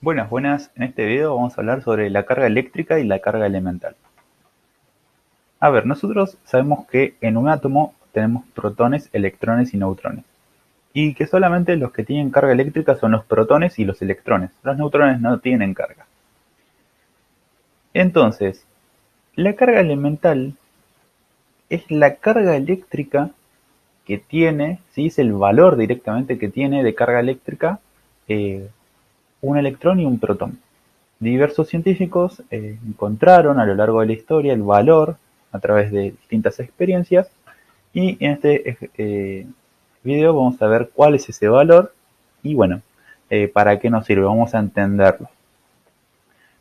Buenas, buenas. En este video vamos a hablar sobre la carga eléctrica y la carga elemental. A ver, nosotros sabemos que en un átomo tenemos protones, electrones y neutrones. Y que solamente los que tienen carga eléctrica son los protones y los electrones. Los neutrones no tienen carga. Entonces, la carga elemental es la carga eléctrica que tiene, ¿sí? Es el valor directamente que tiene de carga eléctrica un electrón y un protón. Diversos científicos encontraron a lo largo de la historia el valor a través de distintas experiencias y en este video vamos a ver cuál es ese valor y bueno, para qué nos sirve, vamos a entenderlo.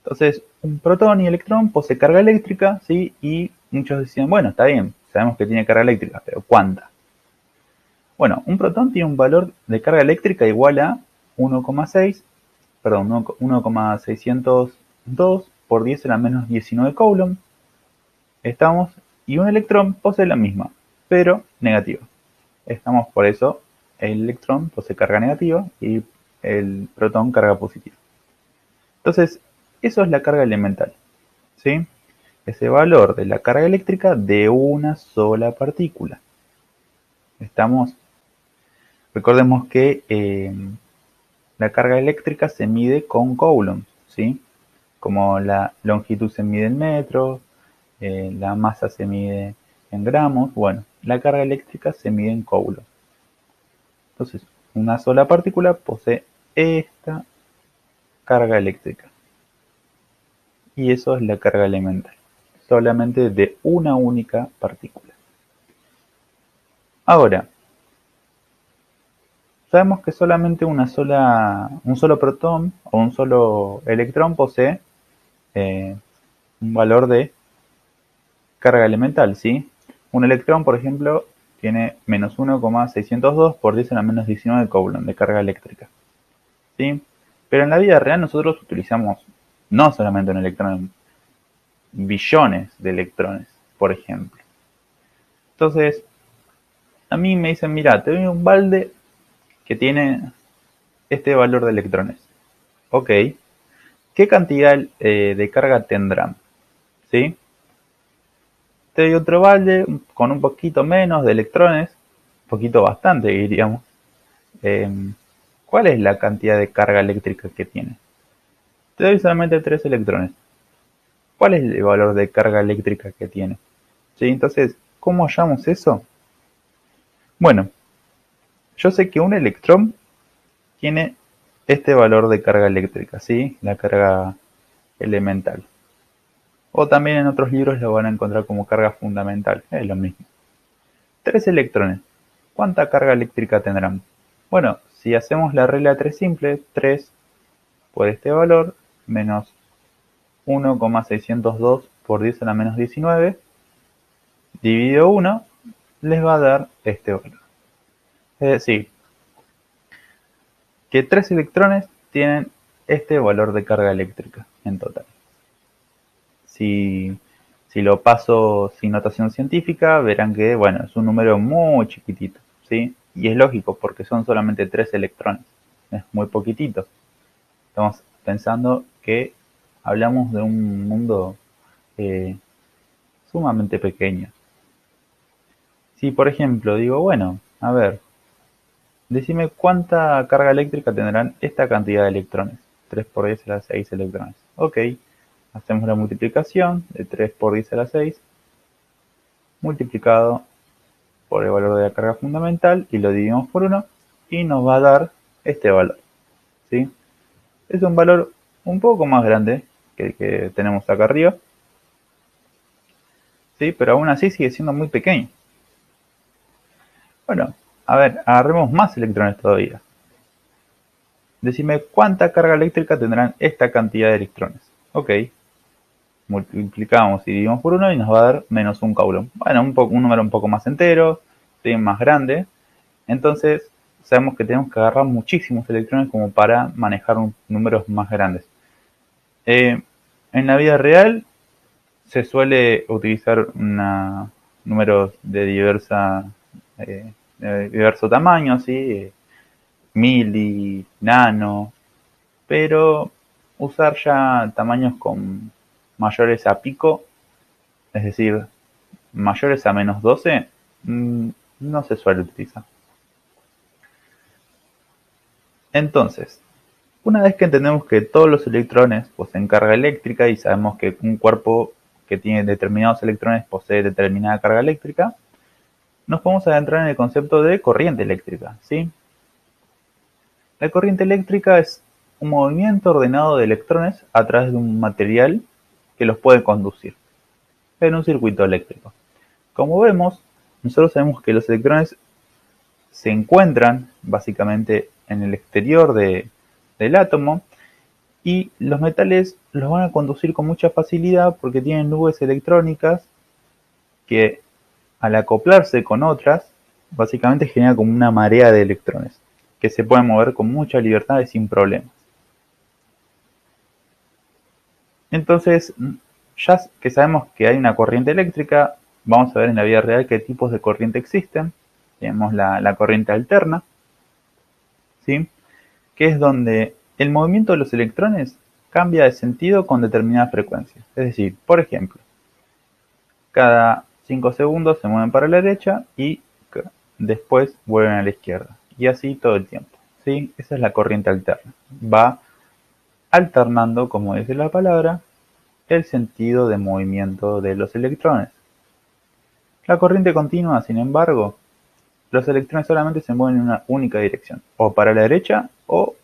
Entonces, un protón y electrón posee carga eléctrica, ¿sí? Y muchos decían, bueno, está bien, sabemos que tiene carga eléctrica, pero ¿cuánta? Bueno, un protón tiene un valor de carga eléctrica igual a 1,6, perdón, 1,602 por 10 a la menos 19 coulomb. Estamos, y un electrón posee la misma, pero negativa. Estamos, por eso, el electrón posee carga negativa y el protón carga positiva. Entonces, eso es la carga elemental, ¿sí? Ese valor de la carga eléctrica de una sola partícula. Estamos, recordemos que la carga eléctrica se mide con coulombs, ¿sí? Como la longitud se mide en metros, la masa se mide en gramos, bueno, la carga eléctrica se mide en coulombs. Entonces, una sola partícula posee esta carga eléctrica. Y eso es la carga elemental, solamente de una única partícula. Ahora, sabemos que solamente un solo protón o un solo electrón posee un valor de carga elemental, ¿sí? Un electrón, por ejemplo, tiene menos 1,602 por 10 a la menos 19 coulomb de carga eléctrica, ¿sí? Pero en la vida real nosotros utilizamos no solamente un electrón, billones de electrones, por ejemplo. Entonces, a mí me dicen, mira, te doy un balde que tiene este valor de electrones. Ok, ¿qué cantidad de carga tendrán? ¿Sí? Te doy otro balde con un poquito menos de electrones, un poquito bastante diríamos. Eh, ¿Cuál es la cantidad de carga eléctrica que tiene? Te doy solamente 3 electrones. ¿Cuál es el valor de carga eléctrica que tiene? ¿Sí? Entonces, ¿cómo hallamos eso? Bueno, yo sé que un electrón tiene este valor de carga eléctrica, ¿sí? La carga elemental. O también en otros libros lo van a encontrar como carga fundamental, es lo mismo. 3 electrones, ¿cuánta carga eléctrica tendrán? Bueno, si hacemos la regla 3 simple, 3 por este valor menos 1,602 por 10 a la menos 19 dividido 1 les va a dar este valor. Es decir, que 3 electrones tienen este valor de carga eléctrica en total. Si lo paso sin notación científica, verán que, bueno, es un número muy chiquitito, ¿sí? Y es lógico, porque son solamente 3 electrones. Es muy poquitito. Estamos pensando que hablamos de un mundo eh, sumamente pequeño. Si, por ejemplo, digo, bueno, a ver, decime cuánta carga eléctrica tendrán esta cantidad de electrones. 3 por 10 a la 6 electrones. Ok, hacemos la multiplicación de 3 por 10 a la 6 multiplicado por el valor de la carga fundamental y lo dividimos por 1 y nos va a dar este valor, ¿sí? Es un valor un poco más grande que el que tenemos acá arriba, ¿sí? Pero aún así sigue siendo muy pequeño. Bueno, a ver, agarremos más electrones todavía. Decime cuánta carga eléctrica tendrán esta cantidad de electrones. Ok, multiplicamos y dividimos por 1 y nos va a dar menos un coulomb. Bueno, un número un poco más entero, ¿sí? Más grande. Entonces, sabemos que tenemos que agarrar muchísimos electrones como para manejar números más grandes. En la vida real se suele utilizar números de diverso tamaño, ¿sí? Mili, nano, pero usar ya tamaños con mayores a pico, es decir, mayores a -12, no se suele utilizar. Entonces, una vez que entendemos que todos los electrones poseen carga eléctrica y sabemos que un cuerpo que tiene determinados electrones posee determinada carga eléctrica, nos podemos adentrar en el concepto de corriente eléctrica, ¿sí? La corriente eléctrica es un movimiento ordenado de electrones a través de un material que los puede conducir en un circuito eléctrico. Como vemos, nosotros sabemos que los electrones se encuentran básicamente en el exterior del átomo y los metales los van a conducir con mucha facilidad porque tienen nubes electrónicas que al acoplarse con otras básicamente genera como una marea de electrones que se pueden mover con mucha libertad y sin problemas. Entonces, ya que sabemos que hay una corriente eléctrica, vamos a ver en la vida real qué tipos de corriente existen. Tenemos la corriente alterna, ¿sí? Que es donde el movimiento de los electrones cambia de sentido con determinada frecuencia. Es decir, por ejemplo, cada 5 segundos se mueven para la derecha y después vuelven a la izquierda. Y así todo el tiempo, ¿sí? Esa es la corriente alterna. Va alternando, como dice la palabra, el sentido de movimiento de los electrones. La corriente continua, sin embargo, los electrones solamente se mueven en una única dirección, o para la derecha o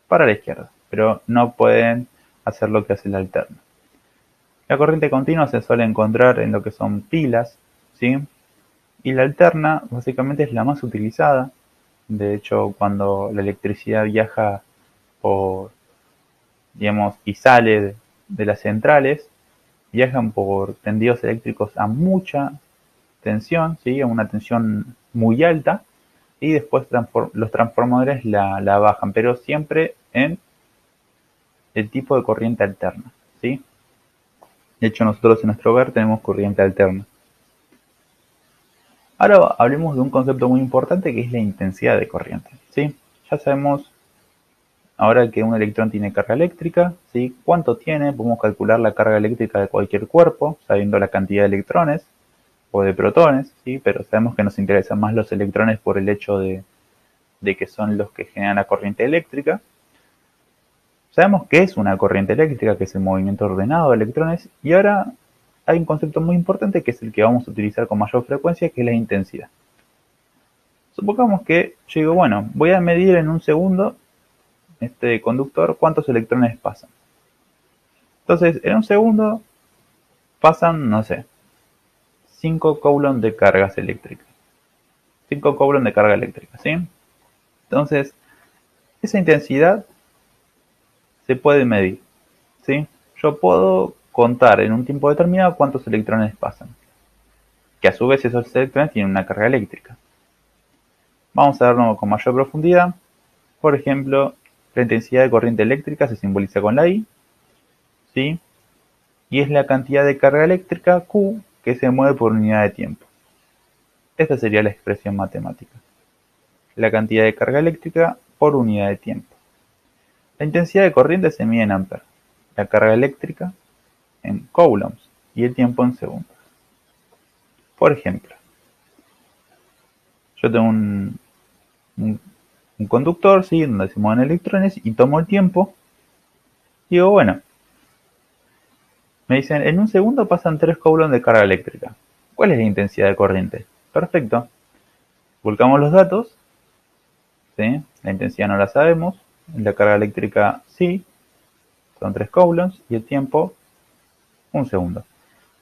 para la izquierda, pero no pueden hacer lo que hace la alterna. La corriente continua se suele encontrar en lo que son pilas, ¿sí? Y la alterna básicamente es la más utilizada. De hecho, cuando la electricidad viaja por, digamos, y sale de las centrales, viajan por tendidos eléctricos a mucha tensión, ¿sí? A una tensión muy alta, y después los transformadores la bajan, pero siempre en el tipo de corriente alterna, ¿sí? De hecho, nosotros en nuestro hogar tenemos corriente alterna. Ahora hablemos de un concepto muy importante que es la intensidad de corriente, ¿sí? Ya sabemos ahora que un electrón tiene carga eléctrica, ¿sí? ¿Cuánto tiene? Podemos calcular la carga eléctrica de cualquier cuerpo, sabiendo la cantidad de electrones o de protones, ¿sí? Pero sabemos que nos interesan más los electrones por el hecho de que son los que generan la corriente eléctrica. Sabemos qué es una corriente eléctrica, que es el movimiento ordenado de electrones, y ahora hay un concepto muy importante que es el que vamos a utilizar con mayor frecuencia, que es la intensidad. Supongamos que yo digo, bueno, voy a medir en un segundo este conductor cuántos electrones pasan. Entonces, en un segundo pasan, no sé, 5 coulombs de cargas eléctricas. 5 coulombs de carga eléctrica, ¿sí? Entonces, esa intensidad se puede medir, ¿sí? Yo puedo contar en un tiempo determinado cuántos electrones pasan, que a su vez esos electrones tienen una carga eléctrica. Vamos a verlo con mayor profundidad. Por ejemplo, la intensidad de corriente eléctrica se simboliza con la I, ¿sí? Y es la cantidad de carga eléctrica Q que se mueve por unidad de tiempo. Esta sería la expresión matemática. La cantidad de carga eléctrica por unidad de tiempo. La intensidad de corriente se mide en amperes, la carga eléctrica en coulombs y el tiempo en segundos. Por ejemplo, yo tengo un conductor, ¿sí? Donde se mueven electrones y tomo el tiempo. Digo, bueno, me dicen, en un segundo pasan 3 coulombs de carga eléctrica. ¿Cuál es la intensidad de corriente? Perfecto. Volcamos los datos, ¿sí? La intensidad no la sabemos, la carga eléctrica sí, son 3 coulombs y el tiempo, un segundo.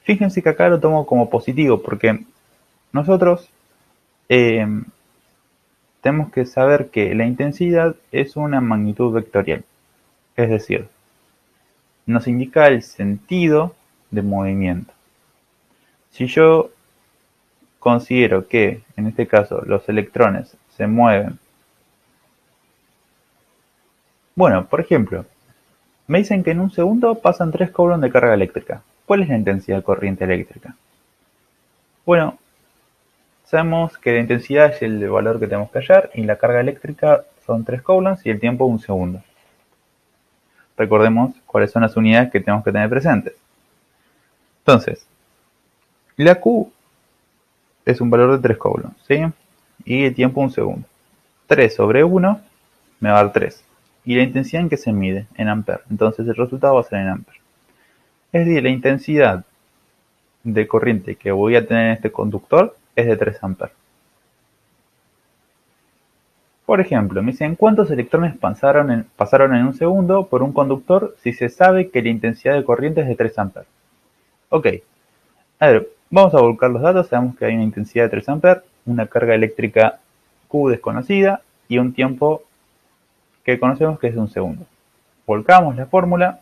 Fíjense que acá lo tomo como positivo porque nosotros tenemos que saber que la intensidad es una magnitud vectorial. Es decir, nos indica el sentido de movimiento. Si yo considero que, en este caso, los electrones se mueven, bueno, por ejemplo, me dicen que en un segundo pasan 3 coulombs de carga eléctrica. ¿Cuál es la intensidad de corriente eléctrica? Bueno, sabemos que la intensidad es el valor que tenemos que hallar y la carga eléctrica son 3 coulombs y el tiempo un segundo. recordemos cuáles son las unidades que tenemos que tener presentes. Entonces, la Q es un valor de 3 coulombs, ¿sí? Y el tiempo 1 segundo. 3 sobre 1 me va a dar 3. Y la intensidad en que se mide, en amperes. Entonces el resultado va a ser en amperes. Es decir, la intensidad de corriente que voy a tener en este conductor es de 3 amperes. Por ejemplo, me dicen cuántos electrones pasaron en un segundo por un conductor si se sabe que la intensidad de corriente es de 3 amperes. Ok, a ver, vamos a volcar los datos. Sabemos que hay una intensidad de 3 amperes, una carga eléctrica Q desconocida y un tiempo que conocemos que es de 1 segundo. Volcamos la fórmula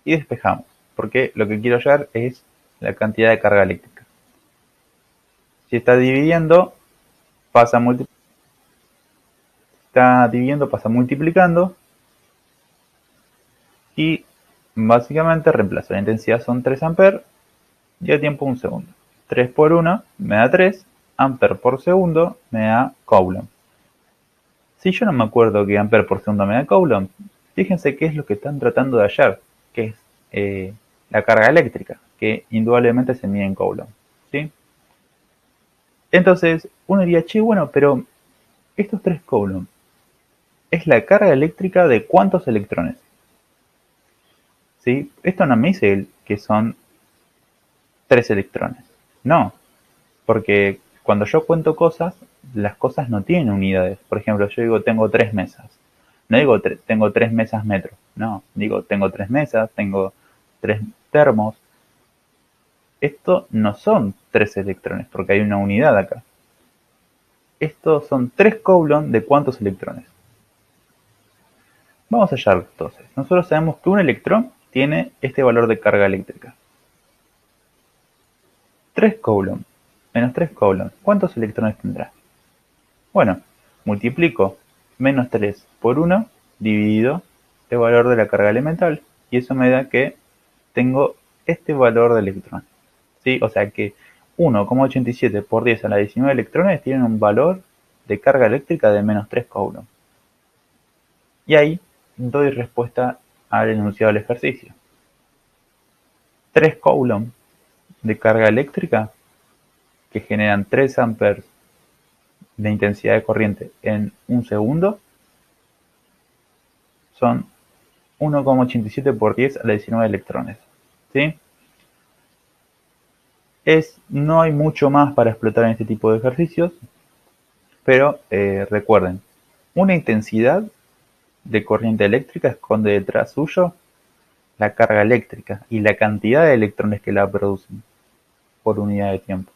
y despejamos, porque lo que quiero hallar es la cantidad de carga eléctrica. Si está dividiendo, pasa multiplicando y básicamente reemplazo. La intensidad son 3 amperes y el tiempo 1 segundo. 3 por 1 me da 3, amperes por segundo me da coulomb. Si yo no me acuerdo que amperes por segundo me da coulomb, fíjense qué es lo que están tratando de hallar, que es la carga eléctrica, que indudablemente se mide en coulomb, ¿sí? Entonces, uno diría, che, bueno, pero estos 3 coulomb es la carga eléctrica de ¿cuántos electrones? ¿Sí? Esto no me dice que son 3 electrones. No, porque cuando yo cuento cosas, las cosas no tienen unidades. Por ejemplo, yo digo tengo 3 mesas. No digo tengo 3 mesas metro. No, digo tengo 3 mesas, tengo 3 termos. Esto no son 3 electrones, porque hay una unidad acá. Estos son 3 coulomb de ¿cuántos electrones? Vamos a hallar entonces. Nosotros sabemos que un electrón tiene este valor de carga eléctrica. 3 coulomb menos 3 coulomb. ¿Cuántos electrones tendrá? Bueno, multiplico menos 3 por 1 dividido el valor de la carga elemental. Y eso me da que tengo este valor de electrón. ¿Sí? O sea que 1,87 por 10 a la 19 electrones tienen un valor de carga eléctrica de menos 3 coulomb. Y ahí doy respuesta al enunciado del ejercicio. 3 coulomb de carga eléctrica que generan 3 amperes de intensidad de corriente en un segundo son 1,87 por 10 a la 19 electrones. ¿Sí? No hay mucho más para explotar en este tipo de ejercicios, pero recuerden, una intensidad de corriente eléctrica esconde detrás suyo la carga eléctrica y la cantidad de electrones que la producen por unidad de tiempo.